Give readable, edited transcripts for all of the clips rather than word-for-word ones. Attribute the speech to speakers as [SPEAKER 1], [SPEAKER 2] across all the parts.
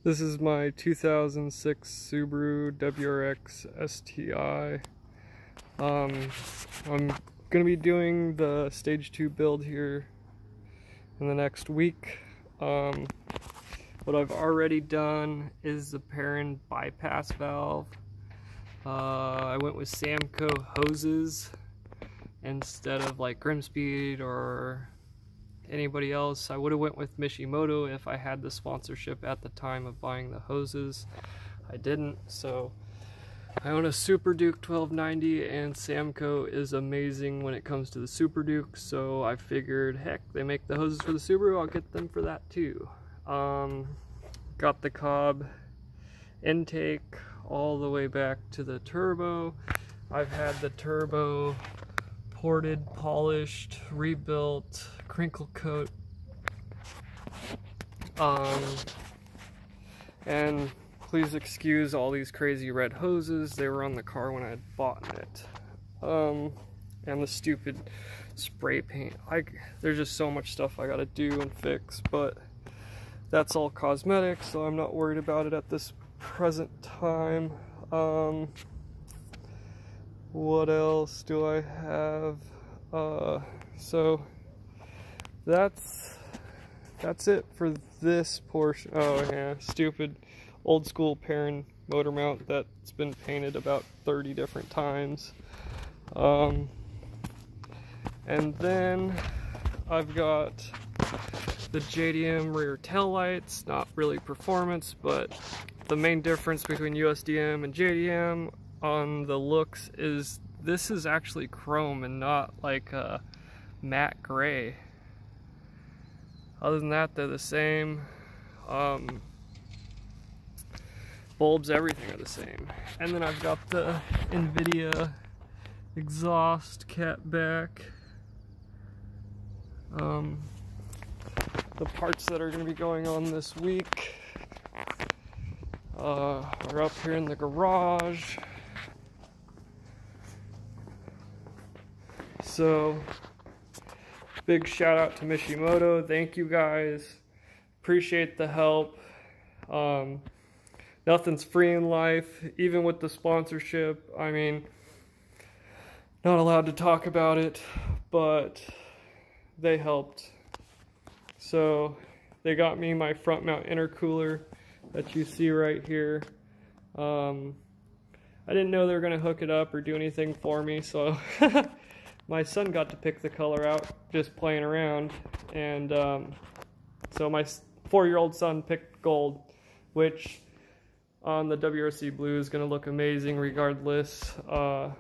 [SPEAKER 1] This is my 2006 Subaru WRX STI. I'm gonna be doing the stage 2 build here in the next week. What I've already done is the Perrin bypass valve. I went with Samco hoses instead of like Grimspeed or anybody else. I would have went with Mishimoto if I had the sponsorship at the time of buying the hoses. I didn't, so I own a Super Duke 1290, and Samco is amazing when it comes to the Super Duke, so I figured, heck, they make the hoses for the Subaru, I'll get them for that too. Got the Cobb intake all the way back to the turbo. I've had the turbo ported, polished, rebuilt, crinkle coat, and please excuse all these crazy red hoses. They were on the car when I had bought it, and the stupid spray paint. There's just so much stuff I gotta do and fix, but that's all cosmetic, so I'm not worried about it at this present time. What else do I have? So that's it for this portion. Oh yeah, stupid old school Perrin motor mount that's been painted about 30 different times. And then I've got the JDM rear tail lights. Not really performance, but the main difference between USDM and JDM on the looks is this is actually chrome and not like a matte gray. Other than that, they're the same. Bulbs, everything are the same. And then I've got the NVIDIA exhaust cat back. The parts that are going to be going on this week are up here in the garage. So, big shout out to Mishimoto. Thank you guys. Appreciate the help. Nothing's free in life, even with the sponsorship. I mean, not allowed to talk about it, but they helped. So they got me my front mount intercooler that you see right here. I didn't know they were going to hook it up or do anything for me, so my son got to pick the color out just playing around, and so my 4-year-old son picked gold, which on the WRC blue is going to look amazing regardless.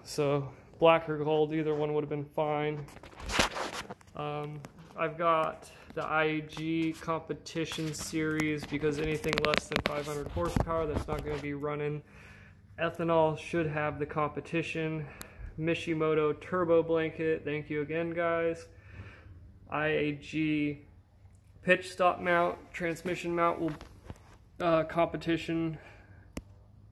[SPEAKER 1] So black or gold, either one would have been fine. I've got the IAG competition series because anything less than 500 horsepower that's not going to be running ethanol should have the competition. Mishimoto turbo blanket, thank you again guys. IAG pitch stop mount, transmission mount will competition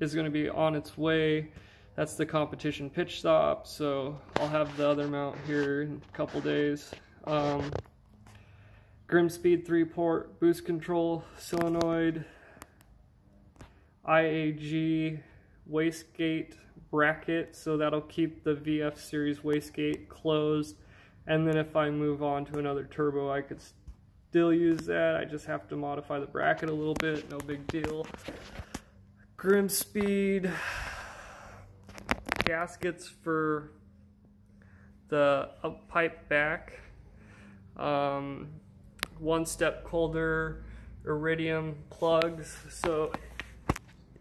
[SPEAKER 1] is going to be on its way. That's the competition pitch stop, so I'll have the other mount here in a couple days. Grimspeed 3-port boost control solenoid, IAG wastegate bracket, so that'll keep the VF series wastegate closed, and then if I move on to another turbo I could still use that. I just have to modify the bracket a little bit, no big deal. Grimspeed gaskets for the pipe back, one-step colder iridium plugs. So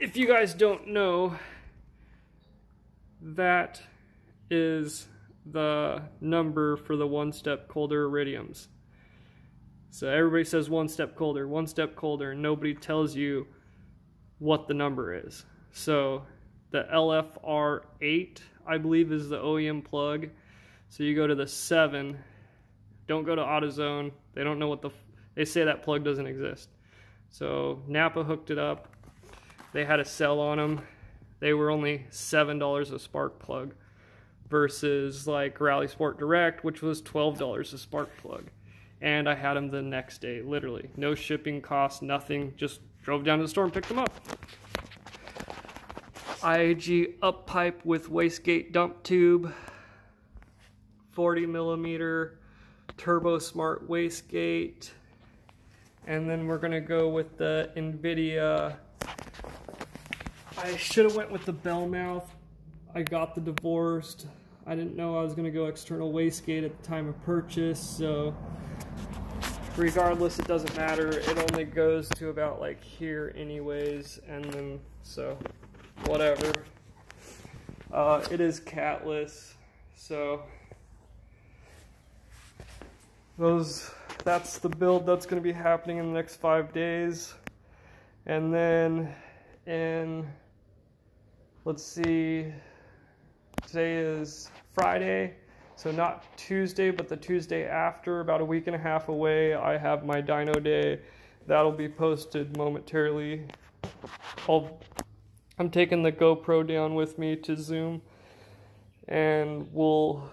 [SPEAKER 1] if you guys don't know, that is the number for the one-step colder iridiums. So everybody says one-step colder, and nobody tells you what the number is. So the LFR8, I believe, is the OEM plug. So you go to the 7, don't go to AutoZone. They don't know what they say that plug doesn't exist. So Napa hooked it up. They had a sell on them. They were only $7 a spark plug versus like Rally Sport Direct, which was $12 a spark plug. And I had them the next day, literally. No shipping cost, nothing, just drove down to the store and picked them up. IAG up pipe with wastegate dump tube, 40mm Turbo Smart wastegate, and then we're gonna go with the NVIDIA. I should have went with the bell mouth. I got the divorced. I didn't know I was gonna go external wastegate at the time of purchase, so regardless, it doesn't matter. It only goes to about like here anyways, and then so whatever. It is catless, so that's the build that's going to be happening in the next 5 days. And then let's see, today is Friday, so not Tuesday, but the Tuesday after, about a week and a half away, I have my dyno day. That'll be posted momentarily. I'm taking the GoPro down with me to Zoom, and we'll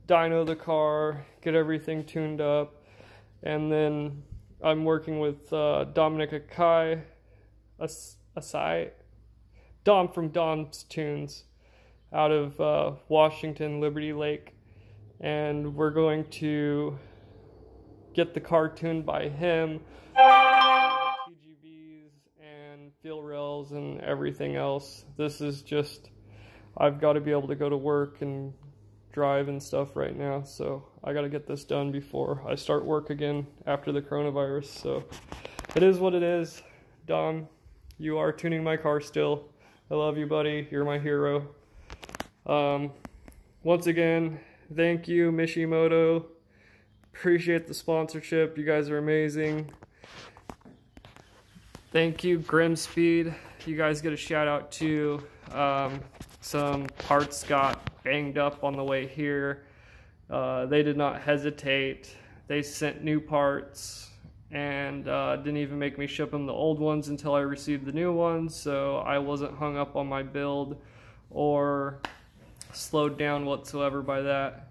[SPEAKER 1] dyno the car, get everything tuned up, and then I'm working with Dominic Asai, Dom from Dom's Tunes out of Washington, Liberty Lake, and we're going to get the car tuned by him, TGVs and feel rails and everything else. This is just, I've got to be able to go to work and drive and stuff right now, so I got to get this done before I start work again after the coronavirus. So it is what it is. Dom, you are tuning my car still. I love you, buddy. You're my hero. Once again, thank you, Mishimoto. Appreciate the sponsorship. You guys are amazing. Thank you, Grimspeed. You guys get a shout out too. Some parts got banged up on the way here. They did not hesitate. They sent new parts and didn't even make me ship them the old ones until I received the new ones, so I wasn't hung up on my build or slowed down whatsoever by that.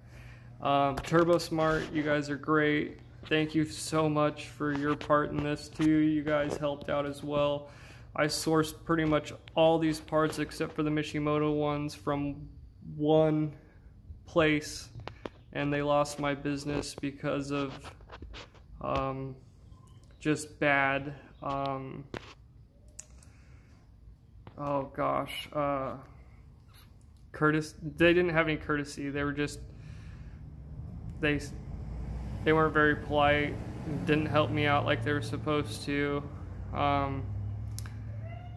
[SPEAKER 1] Turbo Smart, you guys are great. Thank you so much for your part in this too. You guys helped out as well. I sourced pretty much all these parts except for the Mishimoto ones from one place, and they lost my business because of just bad, oh gosh, they didn't have any courtesy. They were just, they weren't very polite, didn't help me out like they were supposed to.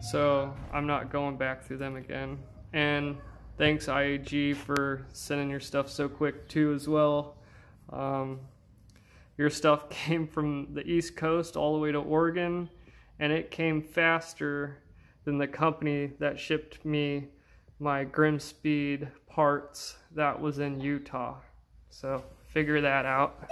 [SPEAKER 1] So I'm not going back through them again. And thanks IAG for sending your stuff so quick too as well. Your stuff came from the East Coast all the way to Oregon, and it came faster than the company that shipped me my Grimspeed parts that was in Utah. So figure that out.